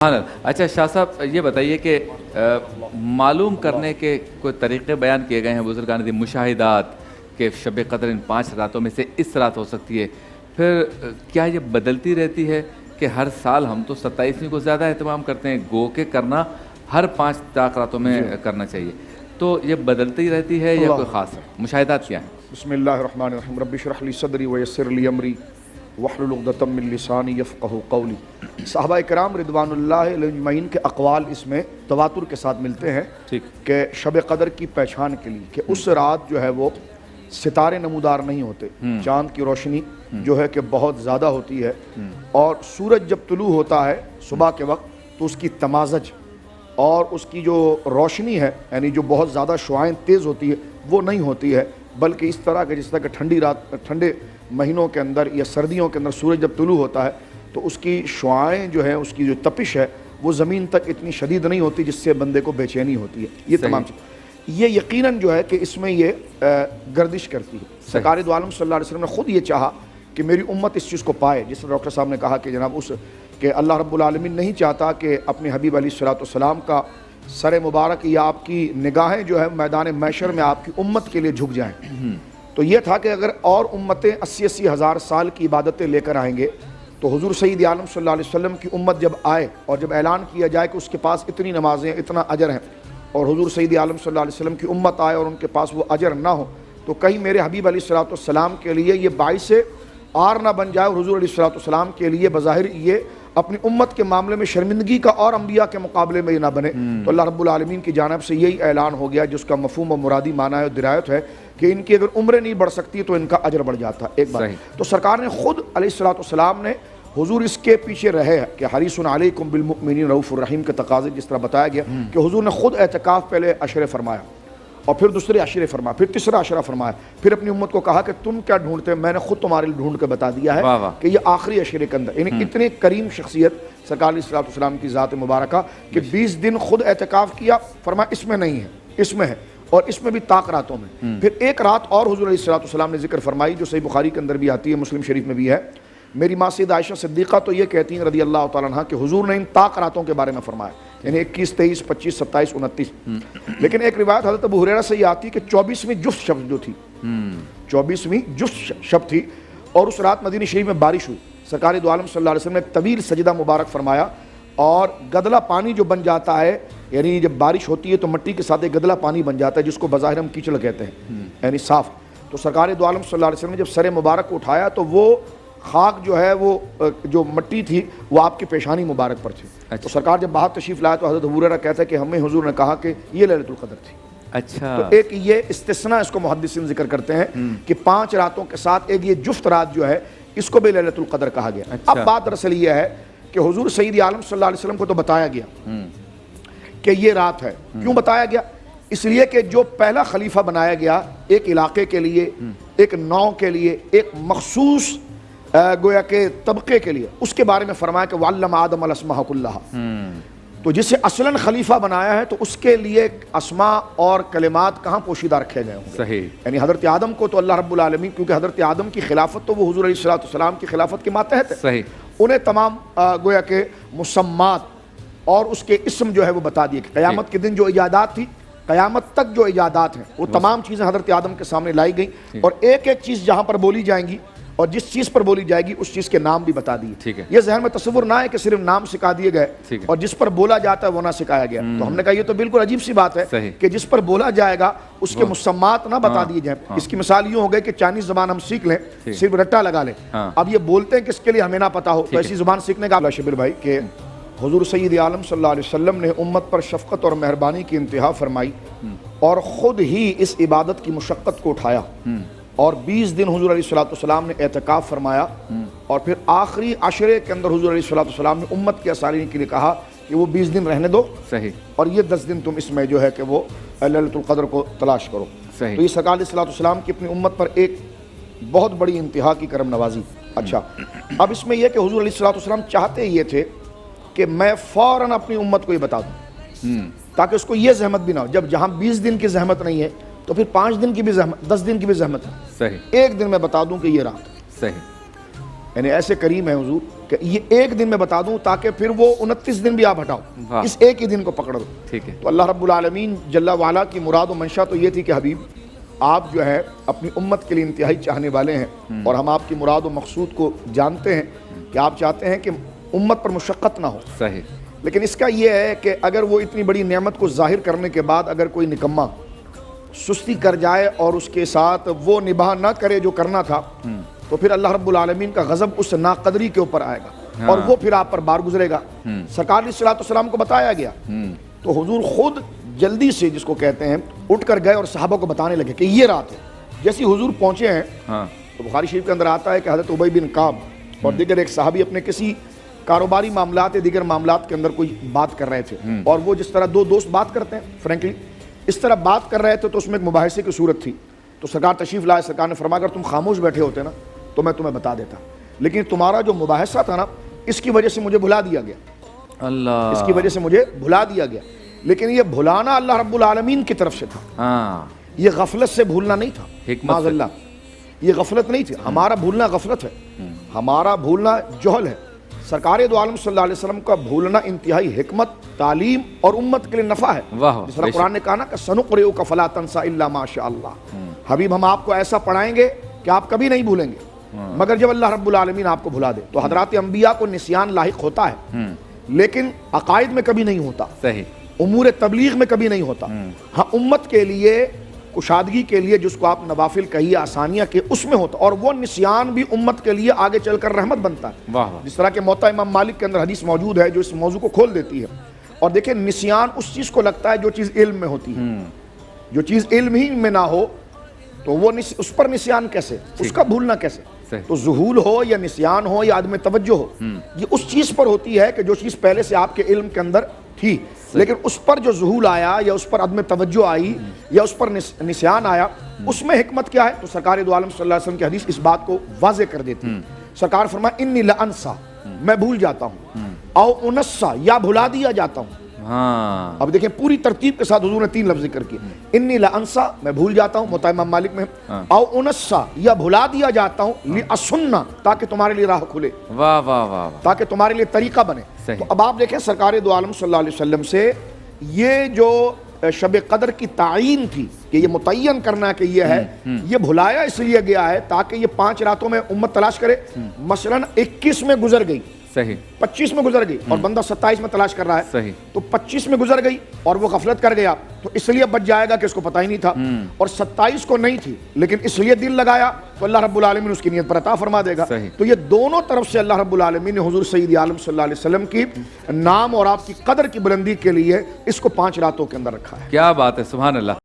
اچھا شاہ صاحب یہ بتائیے کہ معلوم کرنے کے کوئی طریقے بیان کیے گئے ہیں بزرگان دین، مشاہدات کہ شب قدر ان 5 راتوں میں سے اس رات ہو سکتی ہے، پھر کیا یہ بدلتی رہتی ہے کہ ہر سال ہم تو 27ویں کو زیادہ اہتمام کرتے ہیں، گو کہ کرنا ہر 5 راتوں میں کرنا چاہیے، تو یہ بدلتی رہتی ہے یا کوئی خاص مشاہدات کیا ہیں؟ بسم اللہ الرحمن الرحیم، رب اشرح لی صدری ویسر لی امری واحلل عقدۃ من لسانی یفقہوا قولی۔ صحابہ کرام رضوان اللہ علیہ اجمعین کے اقوال اس میں تواتر کے ساتھ ملتے ہیں کہ شب قدر کی پہچان کے لیے کہ اس رات جو ہے وہ ستارے نمودار نہیں ہوتے، چاند کی روشنی جو ہے کہ بہت زیادہ ہوتی ہے، اور سورج جب طلوع ہوتا ہے صبح کے وقت تو اس کی تمازج اور اس کی جو روشنی ہے یعنی جو بہت زیادہ شعاعیں تیز ہوتی ہے وہ نہیں ہوتی ہے، بلکہ اس طرح کہ جس طرح کہ ٹھنڈے مہینوں کے اندر یا سردیوں کے اندر سورج جب طلوع ہوتا ہے تو اس کی شعاعیں جو ہیں، اس کی جو تپش ہے وہ زمین تک اتنی شدید نہیں ہوتی جس سے بندے کو بے چینی ہوتی ہے۔ یہ تمام چیز یہ یقیناً جو ہے کہ اس میں یہ گردش کرتی ہے۔ سرکار دو عالم صلی اللہ علیہ وسلم نے خود یہ چاہا کہ میری امت اس چیز کو پائے، جس طرح ڈاکٹر صاحب نے کہا کہ جناب کہ اللہ رب العالمین نہیں چاہتا کہ اپنے حبیب علیہ الصلوۃ والسلام کا سر مبارک یا آپ کی نگاہیں جو ہے میدان محشر میں آپ کی امت کے لیے جھک جائیں، تو یہ تھا کہ اگر اور امتیں 80 ہزار سال کی عبادتیں لے کر آئیں گے تو حضور سید عالم صلی اللہ علیہ وسلم کی امت جب آئے اور جب اعلان کیا جائے کہ اس کے پاس اتنی نمازیں اتنا اجر ہیں، اور حضور سید عالم صلی اللہ علیہ وسلم کی امت آئے اور ان کے پاس وہ اجر نہ ہو، تو کہیں میرے حبیب علیہ الصلوۃ والسلام کے لیے یہ باعث عار نہ بن جائے، اور حضور علیہ الصلوۃ والسلام کے لیے بظاہر یہ اپنی امت کے معاملے میں شرمندگی کا اور انبیاء کے مقابلے میں یہ نہ بنے، تو اللہ رب العالمین کی جانب سے یہی اعلان ہو گیا جس کا مفہوم و مرادی معنی اور درایت ہے کہ ان کی اگر عمریں نہیں بڑھ سکتی تو ان کا اجر بڑھ جاتا ہے۔ ایک بات تو سرکار نے خود علیہ الصلوۃ والسلام نے حضور اس کے پیچھے رہے کہ حریص علیکم بالمؤمنین رؤوف الرحیم کے تقاضے جس طرح بتایا گیا کہ حضور نے خود اعتکاف پہلے عشرے فرمایا اور پھر دوسرے عشرے فرمایا، پھر تیسرا عشرہ فرمایا، پھر اپنی امت کو کہا کہ تم کیا ڈھونڈتے، میں نے خود تمہارے لیے ڈھونڈ کے بتا دیا ہے کہ یہ آخری عشرے کے اندر، یعنی اتنی کریم شخصیت سرکار علیہ الصلوۃ والسلام کی ذات مبارکہ کہ 20 دن خود اعتکاف کیا، فرمایا اس میں نہیں ہے، اس میں ہے، اور اس میں بھی طاق راتوں میں۔ پھر ایک رات اور حضور علیہ الصلوۃ والسلام نے ذکر فرمائی جو صحیح بخاری کے اندر بھی آتی ہے، مسلم شریف میں بھی ہے۔ میری ماں سید عائشہ صدیقہ تو یہ کہتی ہیں رضی اللہ تعالیٰ عنہ کہ حضور نے ان طاق راتوں کے بارے میں فرمایا، یعنی 21، 23، 25، 27، 29۔ لیکن ایک روایت حضرت ابو ہریرہ سے یہ آتی کہ 24ویں جفت شب جو تھی، 24ویں جفت شب تھی، اور اس رات مدینہ شریف میں بارش ہوئی، سرکار دو عالم صلی اللہ علیہ وسلم نے طویل سجدہ مبارک فرمایا، اور گدلا پانی جو بن جاتا ہے، یعنی جب بارش ہوتی ہے تو مٹی کے ساتھ ایک گدلا پانی بن جاتا ہے جس کو بظاہر ہم کیچڑ کہتے ہیں، یعنی صاف، تو سرکار دو عالم صلی اللہ علیہ وسلم نے جب سر مبارک کو اٹھایا تو وہ خاک جو ہے وہ جو مٹی تھی وہ آپ کی پیشانی مبارک پر تھی۔ تو سرکار جب باہر تشریف لائے تو حضرت ابو ہریرہ کہتا ہے کہ ہمیں حضور نے کہا کہ یہ لیلۃ القدر تھی۔ اچھا، تو ایک یہ استثناء اس کو محدثین ذکر کرتے ہیں کہ 5 راتوں کے ساتھ ایک یہ جفت رات جو ہے اس کو بھی لیلۃ القدر کہا گیا۔ اب بات دراصل یہ ہے کہ حضور سید عالم صلی اللہ علیہ وسلم کو تو بتایا گیا کہ یہ رات ہے، کیوں بتایا گیا؟ اس لیے کہ جو پہلا خلیفہ بنایا گیا ایک علاقے کے لیے، ایک نو کے لیے، ایک مخصوص گویا کہ طبقے کے لیے، اس کے بارے میں فرمایا کہ وَعَلَّمَ آدَمَ الْأَسْمَاءَ كُلَّهَا، تو جسے اصلاً خلیفہ بنایا ہے تو اس کے لیے اسماء اور کلمات کہاں پوشیدہ رکھے گئے ہوں گے، یعنی حضرت آدم کو تو اللہ رب العالمین، کیونکہ حضرت آدم کی خلافت تو وہ حضور علیہ الصلوۃ والسلام کی خلافت کے ماتحت ہے، انہیں تمام گویا کہ مسمات اور اس کے اسم جو ہے وہ بتا دیے کہ قیامت کے دن جو ایجادات تھی، قیامت تک جو ایجادات ہیں وہ تمام چیزیں حضرت آدم کے سامنے لائی گئیں، اور ایک ایک چیز جہاں پر بولی جائیں گی اور جس چیز پر بولی جائے گی اس چیز کے نام بھی بتا دیے۔ یہ ذہن میں تصور نہ ہے کہ صرف نام سکھا دیے گئے اور جس پر بولا جاتا ہے وہ نہ سکھایا گیا، تو ہم نے کہا یہ تو بالکل عجیب سی بات ہے کہ جس پر بولا جائے گا اس کے مسمات نہ بتا دیے جائیں۔ اس کی مثال یوں ہو گئی کہ چائنیز زبان ہم سیکھ لیں، صرف رٹا لگا لیں، اب یہ بولتے ہیں کہ اس کے لیے ہمیں نہ پتا ہو، تو ایسی زبان سیکھنے کا شبیر بھائی کہ حضور سید عالم صلی اللہ علیہ وسلم نے امت پر شفقت اور مہربانی کی انتہا فرمائی اور خود ہی اس عبادت کی مشقت کو اٹھایا، اور 20 دن حضور علیہ الصلوۃ والسلام نے اعتکاف فرمایا، اور پھر آخری عشرے کے اندر حضور علیہ الصلوۃ والسلام نے امت کی آسانی کے لیے کہا کہ وہ 20 دن رہنے دو، اور یہ 10 دن تم اس میں جو ہے کہ وہ لیلۃ القدر کو تلاش کرو۔ تو یہ سرکار علیہ الصلوۃ والسلام کی اپنی امت پر ایک بہت بڑی انتہا کی کرم نوازی۔ اچھا، اب اس میں یہ کہ حضور علیہ الصلوۃ والسلام چاہتے یہ تھے کہ میں فوراً اپنی امت کو یہ بتا دوں تاکہ اس کو یہ زحمت بھی نہ ہو، جہاں 20 دن کی زحمت نہیں ہے تو پھر 5 دن کی بھی زحمت، 10 دن کی بھی زحمت ہے، ایک دن میں بتا دوں کہ یہ رات، یعنی ایسے کریم ہے حضور کہ یہ ایک دن میں بتا دوں تاکہ پھر وہ 29 دن بھی آپ ہٹاؤ، واہ۔ اس ایک ہی دن کو پکڑ دو۔ ٹھیک ہے، تو اللہ رب العالمین جل وعلا کی مراد و منشا تو یہ تھی کہ حبیب آپ جو ہے اپنی امت کے لیے انتہائی چاہنے والے ہیں، اور ہم آپ کی مراد و مقصود کو جانتے ہیں کہ آپ چاہتے ہیں کہ امت پر مشقت نہ ہو۔ صحیح، لیکن اس کا یہ ہے کہ اگر وہ اتنی بڑی نعمت کو ظاہر کرنے کے بعد اگر کوئی نکمہ سستی کر جائے اور اس کے ساتھ وہ نباہ نہ کرے جو کرنا تھا، تو پھر اللہ رب العالمین کا غضب اس ناقدری کے اوپر آئے گا اور وہ پھر آپ پر بار گزرے گا۔ سرکار علیہ الصلوۃ والسلام کو بتایا گیا تو حضور خود جلدی سے جس کو کہتے ہیں اٹھ کر گئے اور صحابہ کو بتانے لگے کہ یہ رات ہے۔ جیسے حضور پہنچے ہیں تو بخاری شریف کے اندر آتا ہے کہ حضرت ابی بن کعب اور دیگر ایک صحابی اپنے کسی کاروباری معاملات یا دیگر معاملات کے اندر کوئی بات کر رہے تھے، اور وہ جس طرح دو دوست بات کرتے ہیں فرینکلی اس طرح بات کر رہے تھے، تو اس میں ایک مباحثے کی صورت تھی۔ تو سرکار تشریف لائے، سرکار نے فرمایا اگر تم خاموش بیٹھے ہوتے نا تو میں تمہیں بتا دیتا، لیکن تمہارا جو مباحثہ تھا نا اس کی وجہ سے مجھے بھلا دیا گیا، اللہ، اس کی وجہ سے مجھے بھلا دیا گیا۔ لیکن یہ بھلانا اللہ رب العالمین کی طرف سے تھا، ہاں، یہ غفلت سے بھولنا نہیں تھا، حکمت معاذ سے۔ اللہ، یہ غفلت نہیں تھی۔ ہمارا بھولنا غفلت ہے، ہمارا بھولنا جہل ہے۔ سرکار دو عالم صلی اللہ علیہ وسلم کا بھولنا انتہائی حکمت، تعلیم اور امت کے لیے نفع ہے۔ واہ، جس طرح قرآن نے کہا نا کہ سنقرئک فلا تنسى الا ما شاء اللہ، حبیب ہم آپ کو ایسا پڑھائیں گے کہ آپ کبھی نہیں بھولیں گے مگر جب اللہ رب العالمین آپ کو بھلا دے۔ تو حضرات انبیاء کو نسیان لاحق ہوتا ہے، لیکن عقائد میں کبھی نہیں ہوتا، صحیح، امور تبلیغ میں کبھی نہیں ہوتا۔ ہاں امت کے لیے کشادگی کے لیے جس کو آپ نوافل کہیے، آسانیاں کہ اس میں ہوتا، اور وہ نسیان بھی امت کے لیے آگے چل کر رحمت بنتا ہے۔ واہ واہ، جس طرح کہ موطا امام مالک کے اندر حدیث موجود ہے جو اس موضوع کو کھول دیتی ہے۔ اور دیکھیں نسیان اس چیز کو لگتا ہے جو چیز علم میں ہوتی ہے، جو چیز علم ہی میں نہ ہو تو وہ اس پر نسیان کیسے، اس کا بھولنا کیسے؟ صحیح، تو ذہول ہو یا نسیان ہو یا عدم توجہ ہو، یہ اس چیز پر ہوتی ہے کہ جو چیز پہلے سے آپ کے علم کے اندر تھی، لیکن اس پر جو ذہول آیا یا اس پر عدم توجہ آئی یا اس پر نسیان آیا، اس میں حکمت کیا ہے؟ تو سرکار دو عالم صلی اللہ علیہ وسلم کی حدیث اس بات کو واضح کر دیتی ہے۔ سرکار فرمایا انی لانسا، میں بھول جاتا ہوں، او انسا، یا بھلا دیا جاتا ہوں۔ ہاں، اب دیکھیں پوری ترتیب کے ساتھ حضور نے 3 لفظ ذکر کیے، انی لانسا، میں بھول جاتا ہوں، موطا امام مالک میں، او انسا، یا بھلا دیا جاتا ہوں، لاسنہ، تاکہ تمہارے لیے راہ کھلے، واہ واہ واہ، تاکہ تمہارے لیے طریقہ بنے۔ صحیح۔ تو اب آپ دیکھیں سرکار دو عالم صلی اللہ علیہ وسلم سے یہ جو شب قدر کی تعین تھی کہ یہ متعین کرنا کہ یہ ہے، یہ بھلایا اس لیے گیا ہے تاکہ یہ 5 راتوں میں امت تلاش کرے۔ مثلاً 21 میں گزر گئی، صحیح، 25 میں گزر گئی اور بندہ 27 میں تلاش کر رہا ہے، صحیح، تو 25 میں گزر گئی اور وہ غفلت کر گیا تو اس لیے بچ جائے گا کہ اس کو پتہ ہی نہیں تھا، اور 27 کو نہیں تھی لیکن اس لیے دل لگایا تو اللہ رب العالمین اس کی نیت پر عطا فرما دے گا۔ صحیح۔ تو یہ دونوں طرف سے اللہ رب العالمین نے حضور سید عالم صلی اللہ علیہ وسلم کی نام اور آپ کی قدر کی بلندی کے لیے اس کو 5 راتوں کے اندر رکھا ہے۔ کیا بات ہے، سبحان اللہ۔